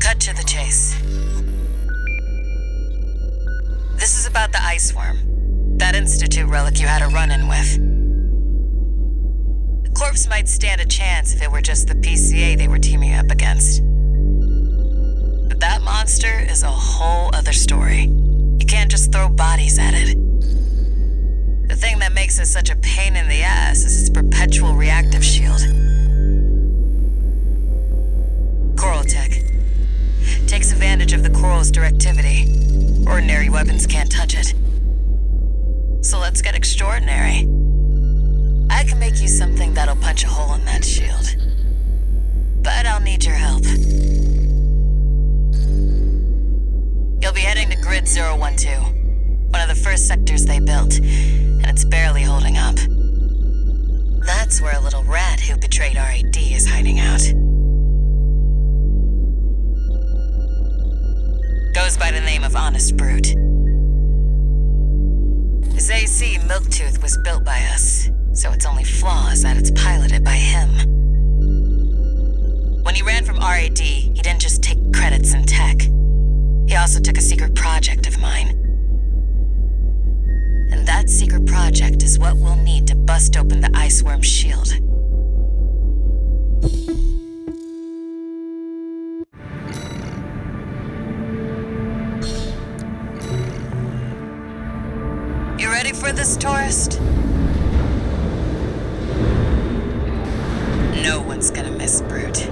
Cut to the chase. This is about the ice worm. That Institute relic you had a run-in with. The corpse might stand a chance if it were just the PCA they were teaming up against. But that monster is a whole other story. You can't just throw bodies at it. The thing that makes it such a pain in the ass is its perpetual reactive shield. Coral tech. Takes advantage of the coral's directivity. Ordinary weapons can't touch it. So let's get extraordinary. I can make you something that'll punch a hole in that shield. But I'll need your help. You'll be heading to Grid 012, one of the first sectors they built, and it's barely holding up. That's where a little rat who betrayed RAD is hiding out. Goes by the name of Honest Brute. His AC Milktooth was built by us, so its only flaw is that it's piloted by him. When he ran from RAD, he didn't just take credits in tech. He also took a secret project of mine. And that secret project is what we'll need to bust open the Iceworm's shield. You ready for this, tourist? No one's gonna miss Brute.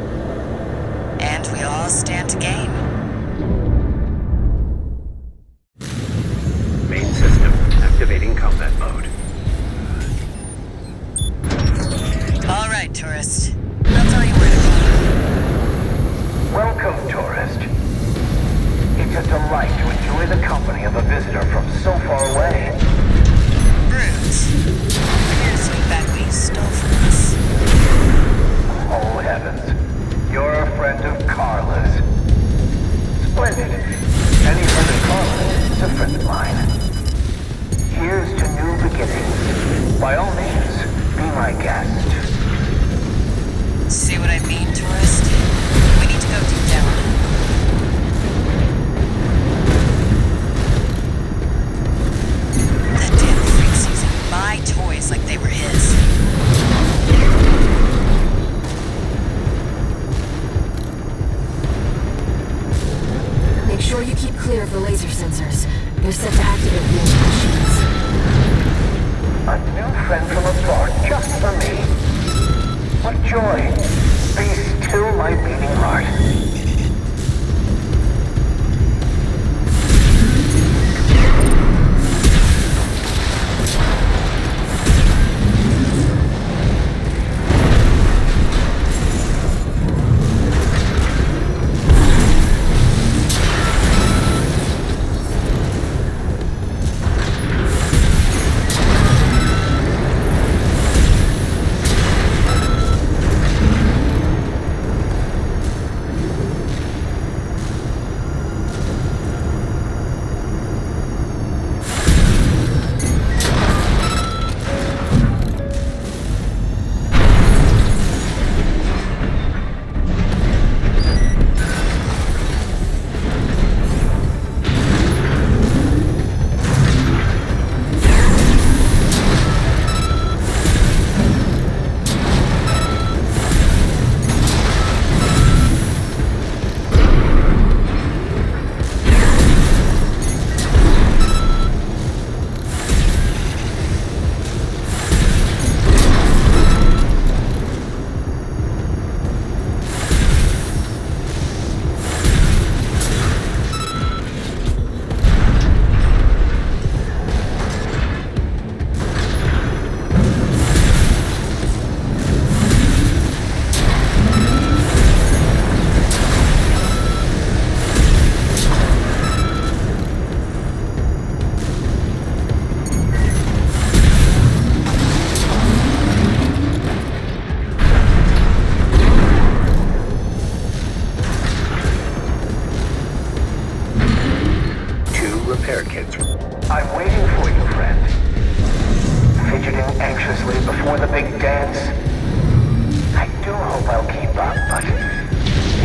And we all stand to gain. Main system activating combat mode. All right, tourist. I'll tell you where to go. Welcome, tourist. It's a delight to enjoy the company of a visitor from so far away. Brute, here's to get back what you stole from us. Oh, heavens. You're a friend of Carla's. Splendid. Any friend of Carla's is a friend of mine. Here's to new beginnings. By all means, be my guest. See what I mean, tourist? We need to go deep down. That damn freak's using my toys like they were his. Make sure you keep clear of the laser sensors. They're set to activate the machines. A new friend from afar, just for me. What joy. Be still my beating heart. repair kits. I'm waiting for you, friend. Fidgeting anxiously before the big dance. I do hope I'll keep up, but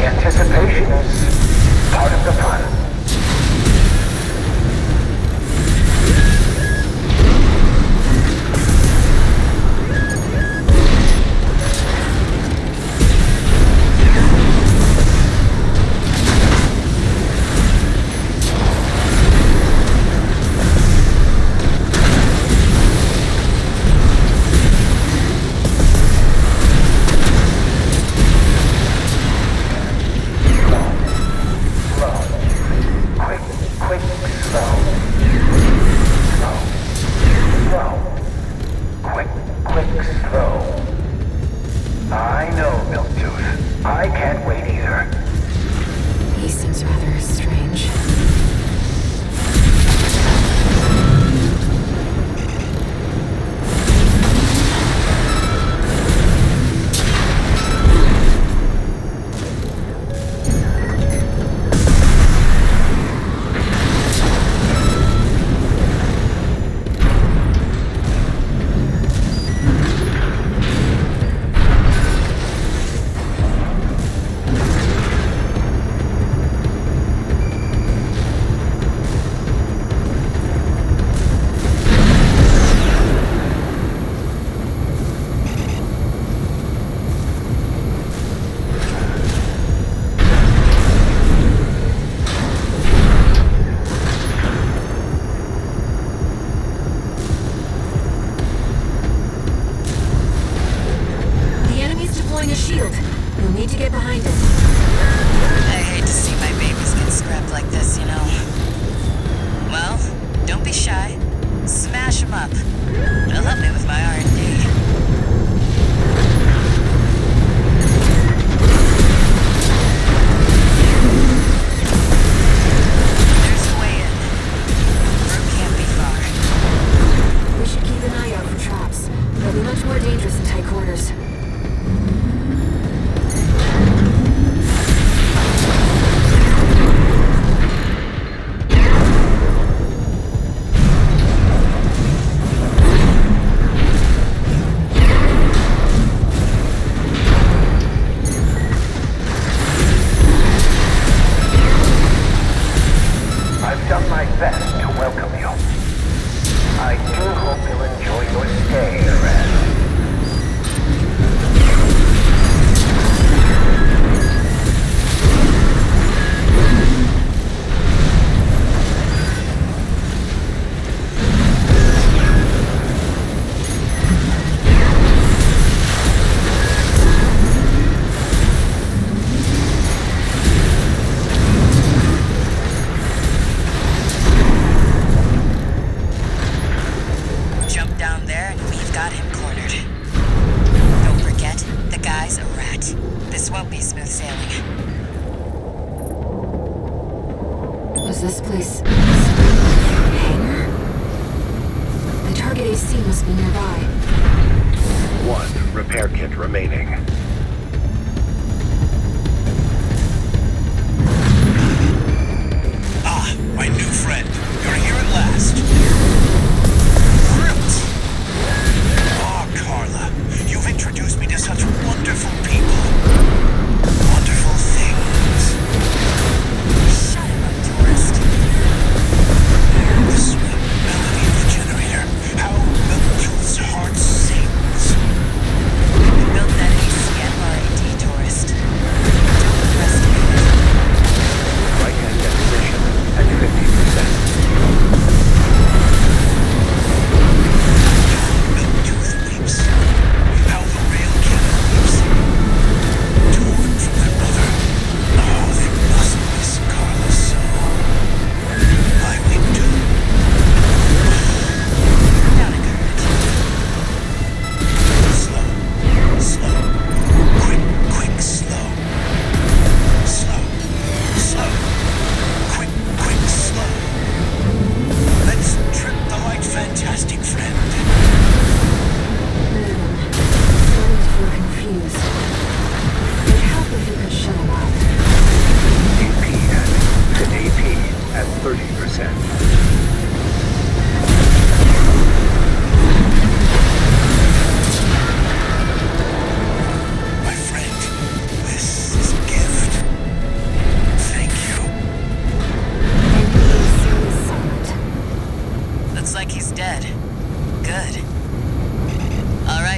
anticipation is part of the fun. Was this place a hangar? The target AC must be nearby. One repair kit remaining. Ah, my new friend. You're here at last. Fruit! Ah, Carla. You've introduced me to such wonderful people. Wonderful things. Shut him up, tourist. The sweet melody of the generator. How Milton's heart sings. We built that AC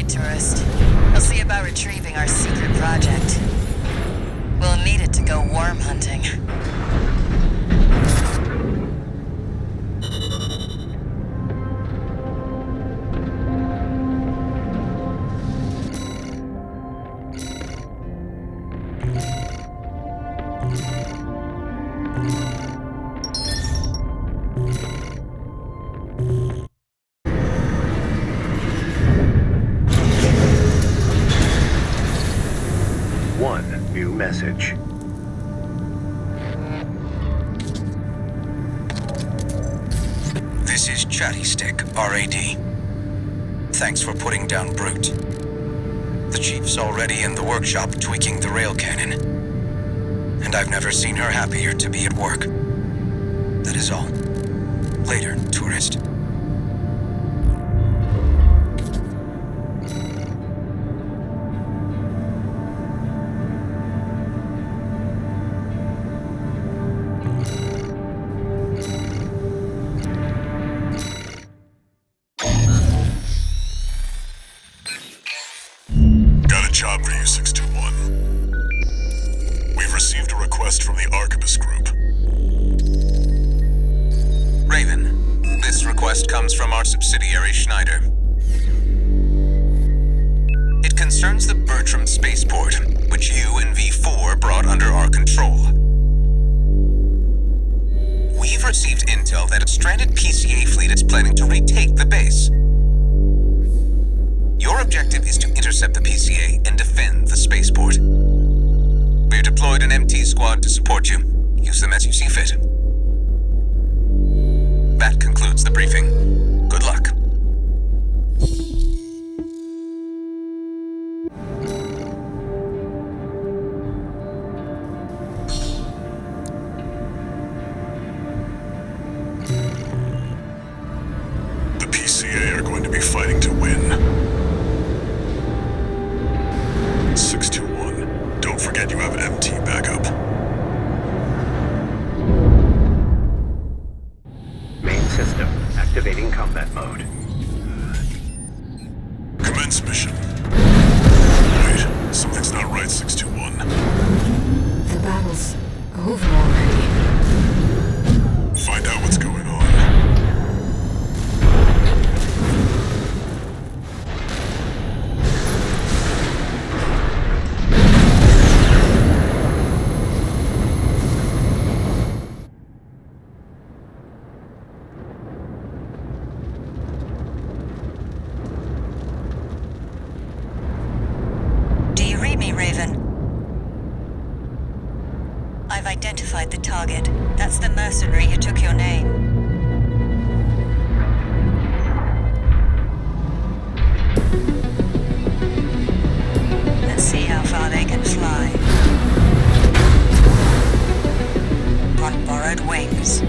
right, tourist. I'll see about retrieving our secret project. We'll need it to go worm hunting. One new message. This is Chatty Stick, RAD. Thanks for putting down Brute. The Chief's already in the workshop tweaking the rail cannon. And I've never seen her happier to be at work. That is all. Later, tourist. Got a job for you, 621. We've received a request from the Archibus Group. Raven, this request comes from our subsidiary Schneider. It concerns the Bertram Spaceport, which you and V4 brought under our control. We've received intel that a stranded PCA fleet is planning to retake the base. Your objective is to intercept the PCA and defend the spaceport. We've deployed an MT squad to support you. Use them as you see fit. That concludes the briefing. Good luck. The PCA are going to be fighting to win. 621, don't forget you have an MT backup. Main system activating combat mode. Commence mission. Wait, something's not right, 621. The battle's over already. Find out what's going on. Do you read me, Raven? I've identified the target. That's the mercenary who took your name. Let's see how far they can fly. On borrowed wings.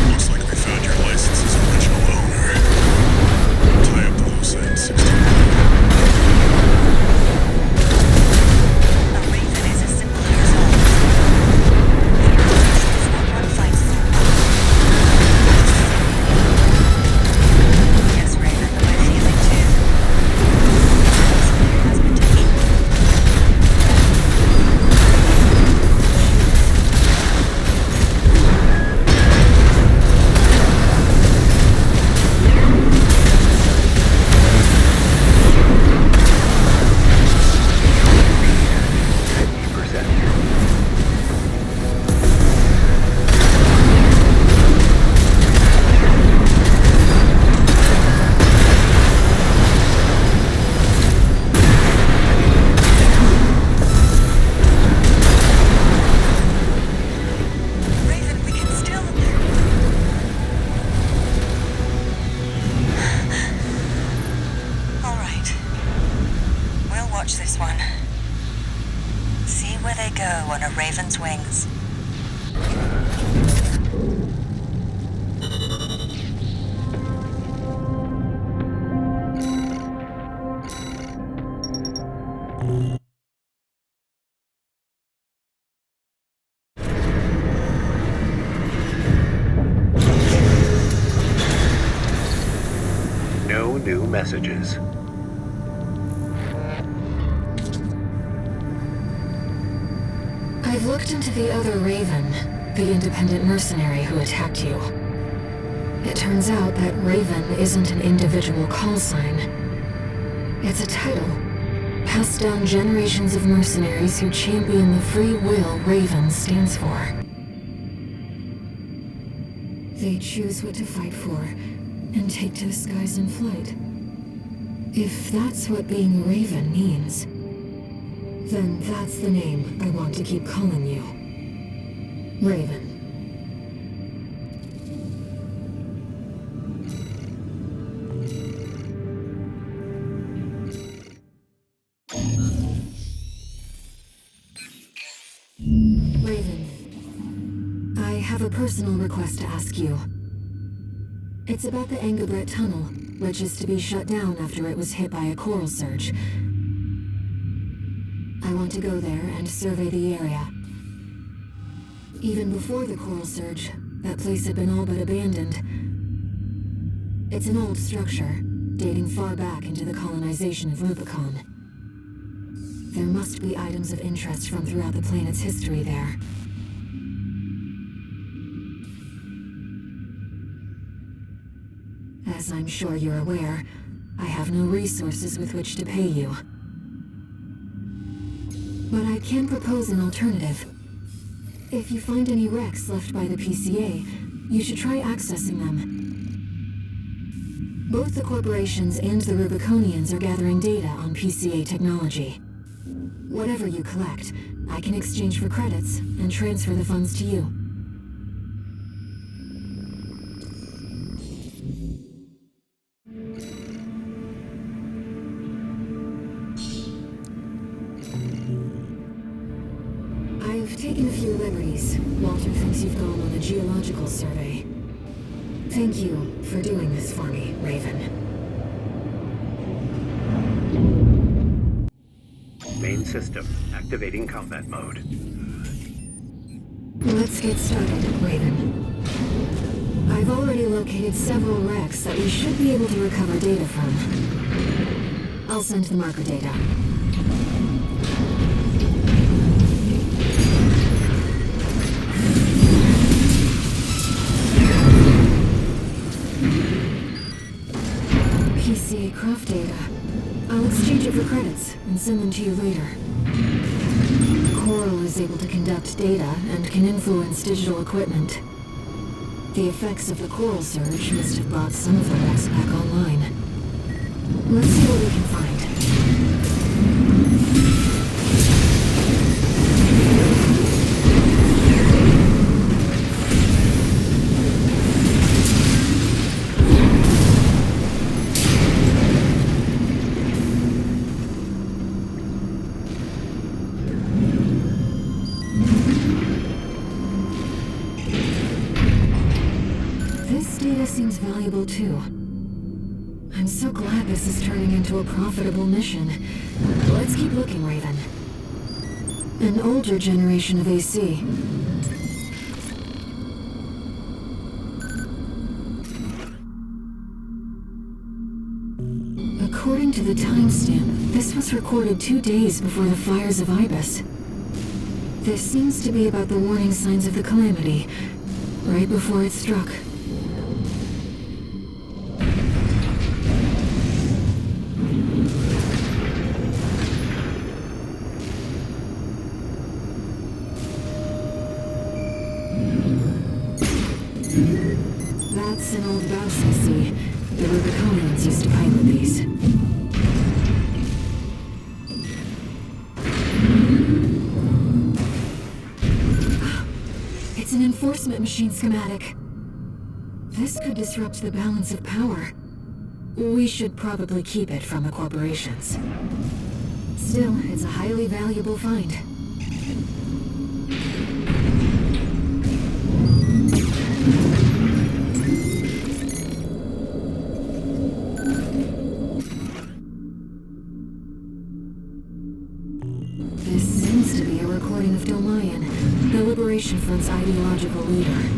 Looks like they found your license's original owner. Tie up the loose end, 621. A raven is a simple resolve. One fights through. Yes, Raven, I feel it too. Has potential. Raven, we can still... All right. We'll watch this one. where they go on a raven's wings. No new messages. I've looked into the other Raven, the independent mercenary who attacked you. It turns out that Raven isn't an individual call sign. It's a title, passed down generations of mercenaries who champion the free will Raven stands for. They choose what to fight for, and take to the skies in flight. If that's what being Raven means, then that's the name I want to keep calling you. Raven. Raven, I have a personal request to ask you. It's about the Engabret Tunnel, which is to be shut down after it was hit by a coral surge. I want to go there and survey the area. Even before the coral surge, that place had been all but abandoned. It's an old structure, dating far back into the colonization of Rubicon. There must be items of interest from throughout the planet's history there. As I'm sure you're aware, I have no resources with which to pay you. But I can propose an alternative. If you find any wrecks left by the PCA, you should try accessing them. Both the corporations and the Rubiconians are gathering data on PCA technology. Whatever you collect, I can exchange for credits and transfer the funds to you. I've taken a few liberties. Walter thinks you've gone on a geological survey. Thank you for doing this for me, Raven. Main system activating combat mode. Let's get started, Raven. I've already located several wrecks that we should be able to recover data from. I'll send the marker data. PCA craft data. I'll exchange it for credits and send them to you later. Coral is able to conduct data and can influence digital equipment. The effects of the coral surge must have brought some of the wrecks back online. Let's see what we can find. Seems valuable too. I'm so glad this is turning into a profitable mission. Let's keep looking, Raven. An older generation of AC. According to the timestamp, this was recorded 2 days before the fires of Ibis. This seems to be about the warning signs of the calamity, right before it struck. That's an old Baus I see. The Rubiconians used to pilot these. It's an enforcement machine schematic. This could disrupt the balance of power. We should probably keep it from the corporations. Still, it's a highly valuable find. This seems to be a recording of Domayan, the Liberation Front's ideological leader.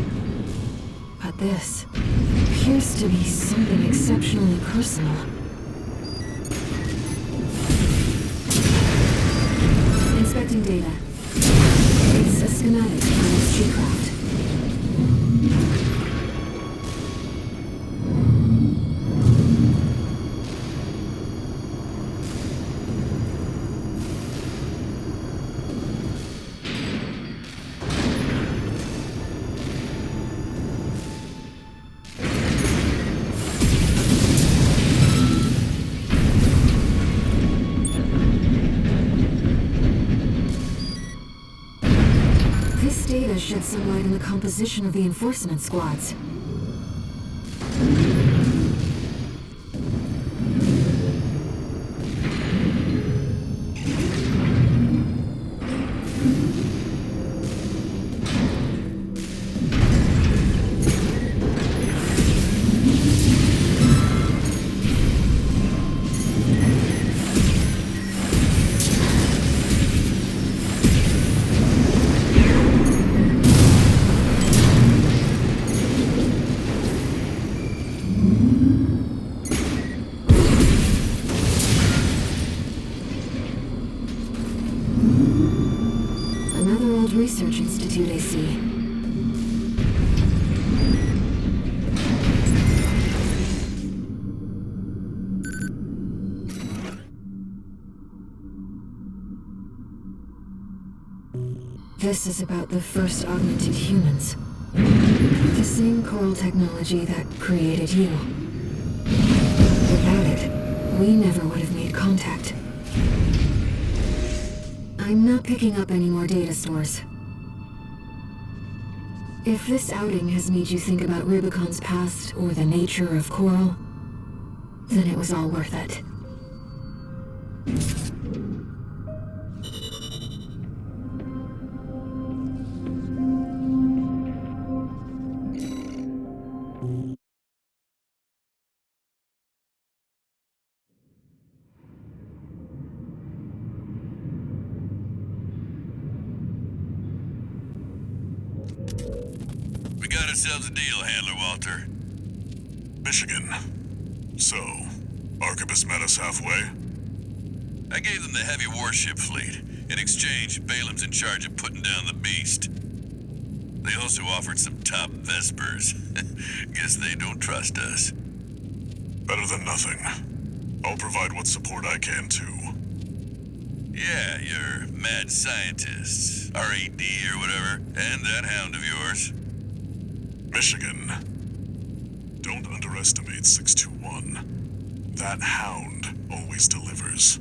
But this appears to be something exceptionally personal. Inspecting data. It's a schematic for this G-craft. This data sheds some light on the composition of the enforcement squads. Another old research institute, I see. This is about the first augmented humans. The same coral technology that created you. Without it, we never would have made contact. I'm not picking up any more data stores. If this outing has made you think about Rubicon's past or the nature of coral, then it was all worth it. We got ourselves a deal, Handler Walter. Michigan. So, Arquebus met us halfway? I gave them the heavy warship fleet. In exchange, Balaam's in charge of putting down the beast. They also offered some top Vespers. Guess they don't trust us. Better than nothing. I'll provide what support I can, too. Yeah, your mad scientists, RAD or whatever, and that hound of yours. Michigan. Don't underestimate 621. That hound always delivers.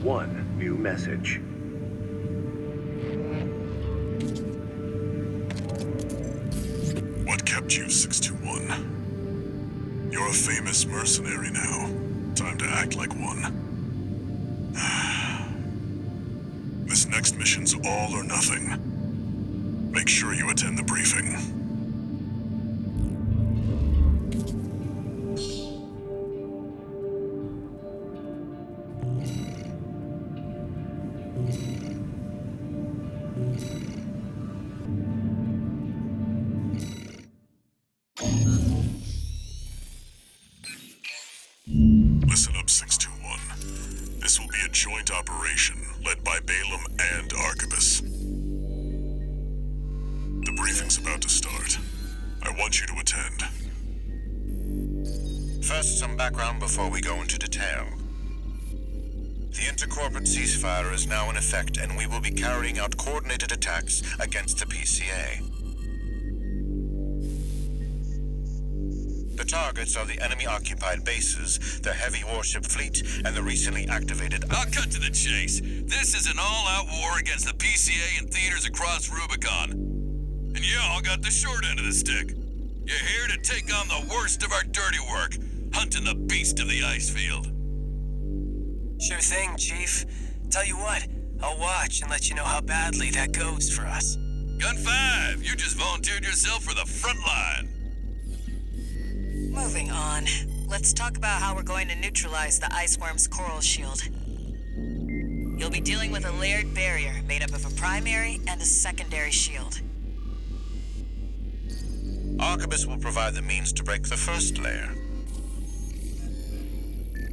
One new message. What kept you, 621? You're a famous mercenary now. Time to act like one. This next mission's all or nothing. Make sure you attend the briefing. Listen up, 621. This will be a joint operation led by Balaam and Arquebus. The briefing's about to start. I want you to attend. First, some background before we go into detail. The intercorporate ceasefire is now in effect, and we will be carrying out coordinated attacks against the PCA. The targets are the enemy-occupied bases, the heavy warship fleet, and the recently activated... I'll cut to the chase. This is an all-out war against the PCA and theaters across Rubicon. And y'all got the short end of the stick. You're here to take on the worst of our dirty work, hunting the beast of the ice field. Sure thing, Chief. Tell you what, I'll watch and let you know how badly that goes for us. Gun 5, you just volunteered yourself for the front line. Moving on. Let's talk about how we're going to neutralize the ice worm's coral shield. You'll be dealing with a layered barrier made up of a primary and a secondary shield. Arquebus will provide the means to break the first layer.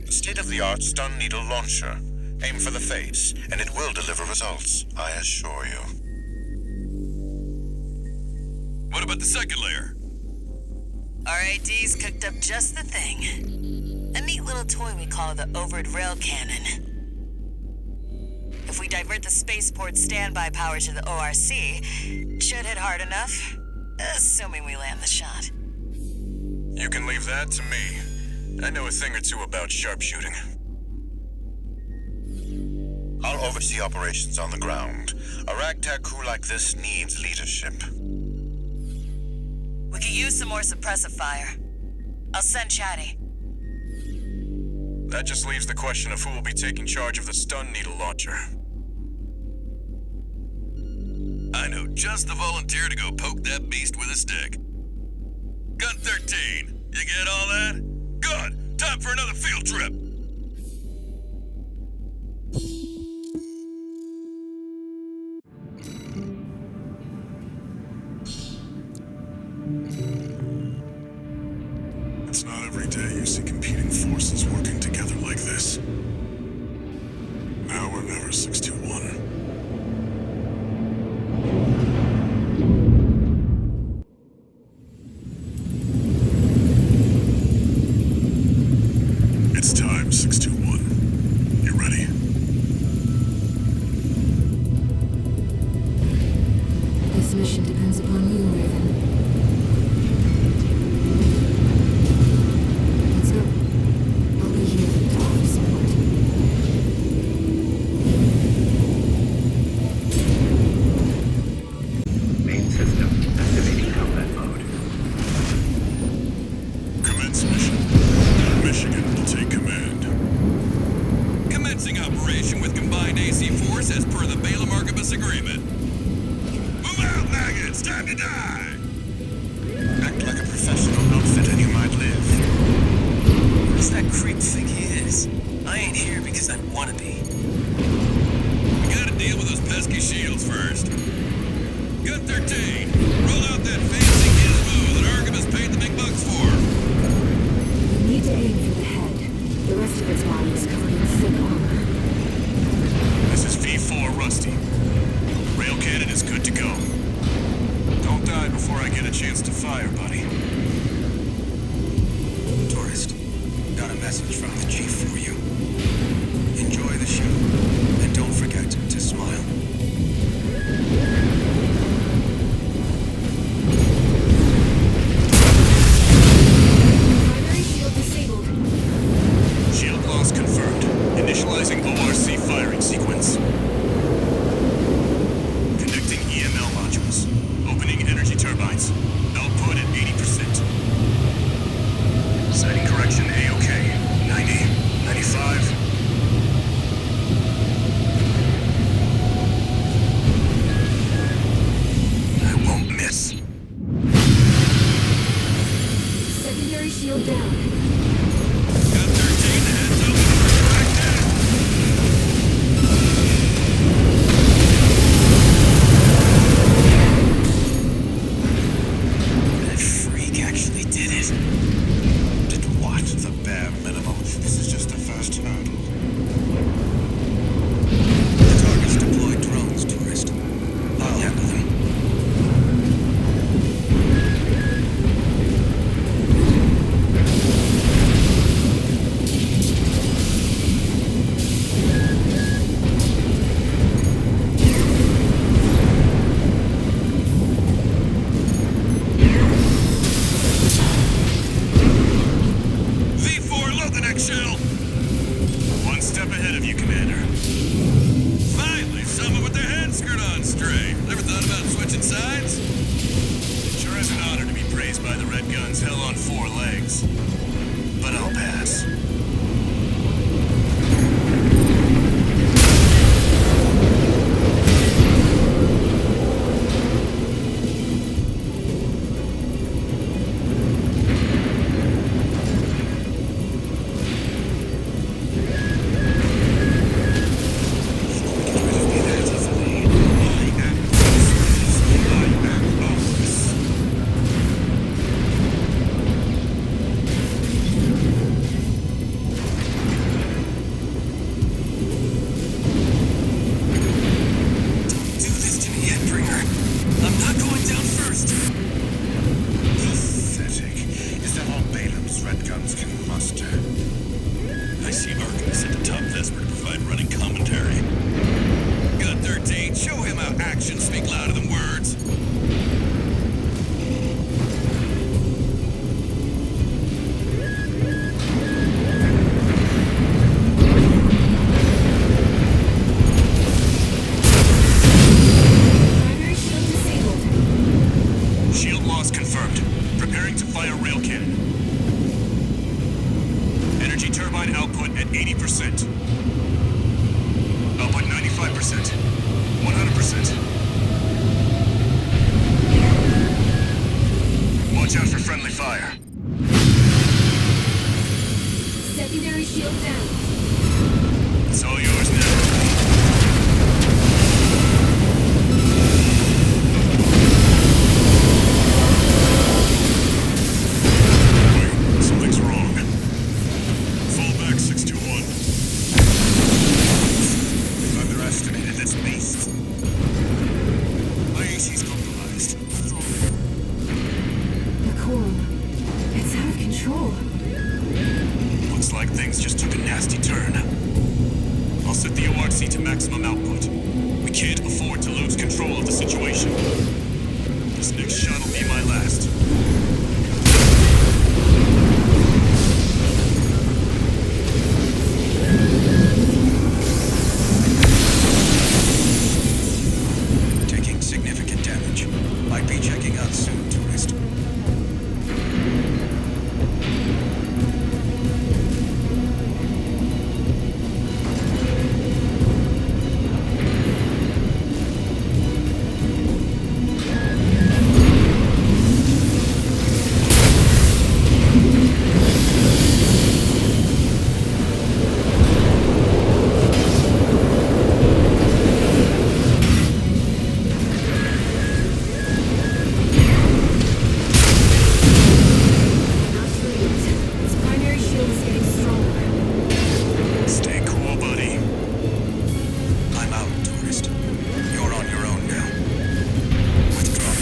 The state-of-the-art stun needle launcher. Aim for the face, and it will deliver results, I assure you. What about the second layer? RAD's cooked up just the thing. A neat little toy we call the Overed Rail Cannon. If we divert the spaceport standby power to the ORC, it should hit hard enough, assuming we land the shot. You can leave that to me. I know a thing or two about sharpshooting. I'll oversee operations on the ground. A ragtag crew like this needs leadership. We could use some more suppressive fire. I'll send Chatty. That just leaves the question of who will be taking charge of the stun needle launcher. I know just the volunteer to go poke that beast with a stick. Gun 13, you get all that? Good! Time for another field trip! It's not every day you see competing forces working together like this. Now or never, 621. It's time, 621. You ready? This mission depends upon you, Raven. Let's go. I'll be here to offer support. Main system activating combat mode. Commence mission. Michigan will take command. Commencing operation with combined AC force as per the Balaam Arquebus agreement. Move out, maggots! Time to die! Act like a professional outfit and you might live. Who does that creep think he is? I ain't here because I want to be. We gotta deal with those pesky shields first. Gun 13, roll out that fancy gizmo that Arquebus paid the big bucks for. You need to aim for the head. The rest of its body is covered in thick armor. This is V4 Rusty. Rail cannon is good to go. Don't die before I get a chance to fire, buddy. Tourist, got a message from the chief for you. Enjoy the show, and don't forget to smile. Primary shield disabled. Shield loss confirmed. Initializing ORC firing sequence. Connecting EML modules. Opening energy turbines. Output at 80%. Sighting correction A-OK. 90, 95. I won't miss. Secondary shield down. Gun 13, heads open for track down. That freak actually did it. Did what? The bare minimum. This is just the first hurdle. The target's deployed drones, tourist. I'll handle them. V4, load the next shell. One step ahead of you, Commander. Finally, someone with their head screwed on straight. Never thought about switching sides? It sure is an honor to be praised by the Red Guns hell on 4 legs. But I'll pass. Actions speak louder than words. Primary shield disabled. Shield loss confirmed. Preparing to fire rail cannon. Energy turbine output at 80%. Output 95%. 100%. Watch out for friendly fire. Secondary shield down. It's all yours now. Wait, something's wrong. Fall back, 621. We've underestimated this beast. My AC's compromised. The coral. It's out of control. Looks like things just took a nasty turn. I'll set the ORC to maximum output. We can't afford to lose control of the situation. This next shot will be my last. Taking significant damage. Might be checking out soon, tourist. Its primary shield is getting stronger. Stay cool, buddy. I'm out, tourist. You're on your own now. Withdraw.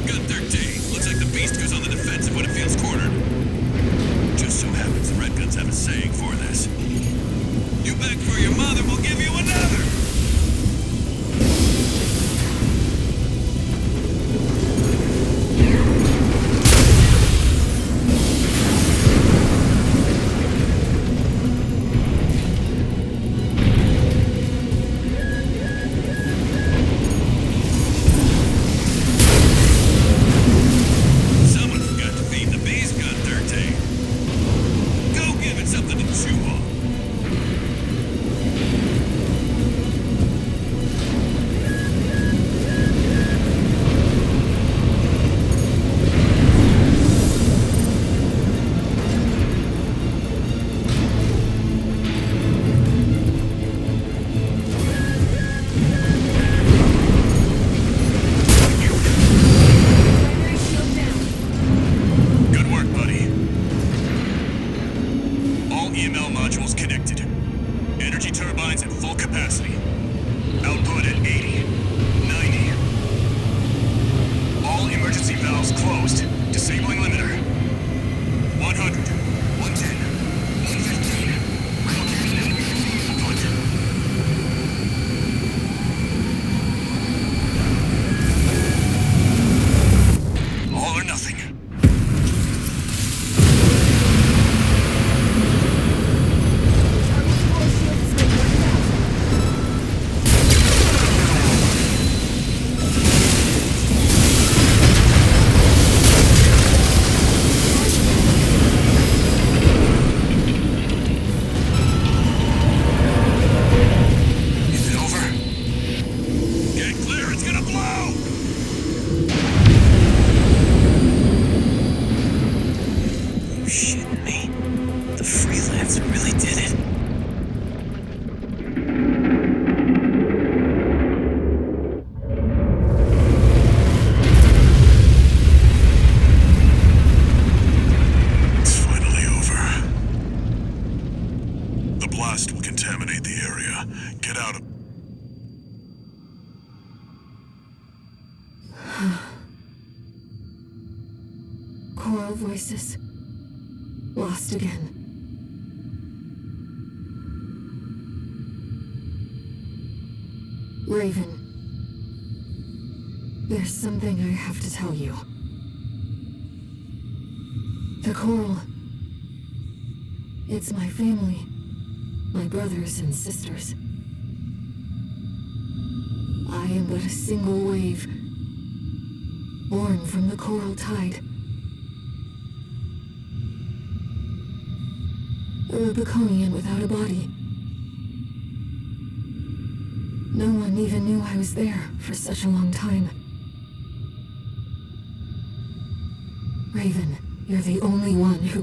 Gun 13. Looks like the beast goes on the defensive when it feels cornered. Just so happens the Red Guns have a saying for this. You beg for your mother, we'll give you another! Someone forgot to feed the beast, Gun 13. Go give it something to chew on. Primary shield down. Good work, buddy. All EML modules connected. Energy turbines at full capacity. Output at 80, 90. All emergency valves closed. Disabling limiter. 100, 110, 115. Output. All or nothing. Target coral shield has been burned out. The blast will contaminate the area. Get out of... Choral voices. Lost again. Raven. There's something I have to tell you. The Coral. It's my family. My brothers and sisters. I am but a single wave, born from the Coral Tide. A Rubiconian without a body. No one even knew I was there for such a long time. Raven, you're the only one who...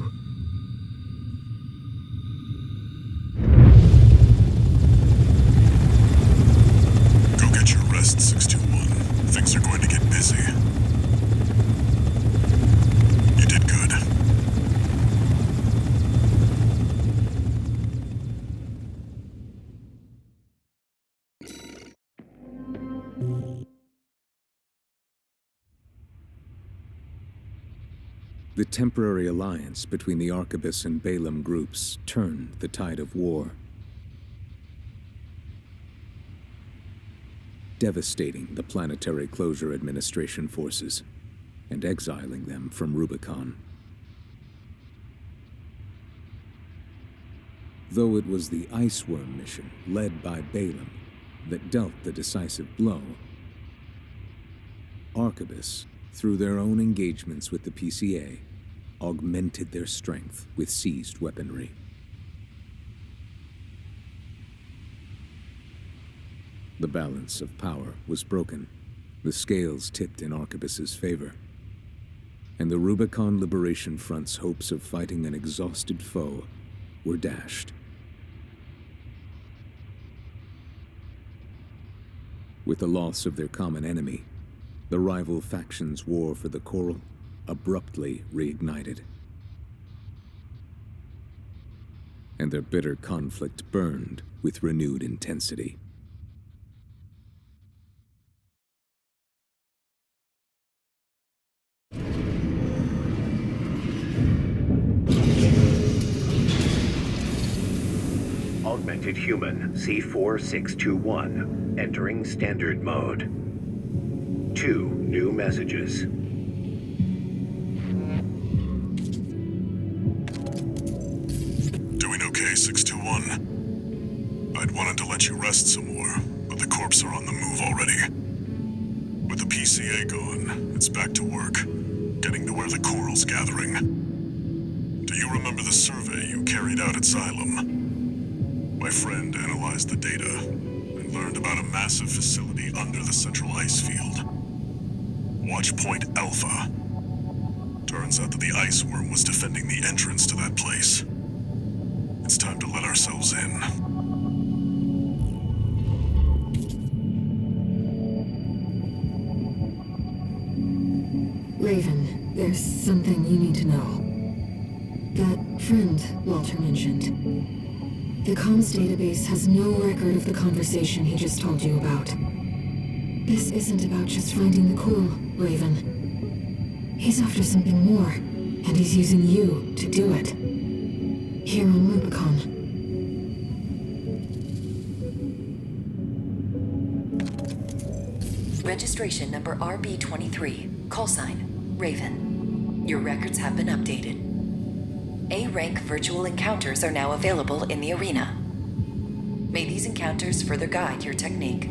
Go get your rest, 621. Things are going to get busy. You did good. The temporary alliance between the Arquebus and Balaam groups turned the tide of war, devastating the Planetary Closure Administration forces and exiling them from Rubicon. Though it was the Iceworm mission led by Balaam that dealt the decisive blow, Arquebus, through their own engagements with the PCA, augmented their strength with seized weaponry. The balance of power was broken, the scales tipped in Arquebus's favor, and the Rubicon Liberation Front's hopes of fighting an exhausted foe were dashed. With the loss of their common enemy, the rival factions' war for the Coral abruptly reignited. And their bitter conflict burned with renewed intensity. Augmented Human C4621, entering Standard Mode. 2 new messages. Doing okay, 621? I'd wanted to let you rest some more, but the corps are on the move already. With the PCA gone, it's back to work, getting to where the Coral's gathering. Do you remember the survey you carried out at Xylem? My friend analyzed the data and learned about a massive facility under the central ice field. Watch Point Alpha. Turns out that the Iceworm was defending the entrance to that place. It's time to let ourselves in. Raven, there's something you need to know. That friend Walter mentioned. The comms database has no record of the conversation he just told you about. This isn't about just finding the Coral, Raven. He's after something more, and he's using you to do it. Here on Rubicon. Registration number RB23, callsign, Raven. Your records have been updated. A-rank virtual encounters are now available in the arena. May these encounters further guide your technique.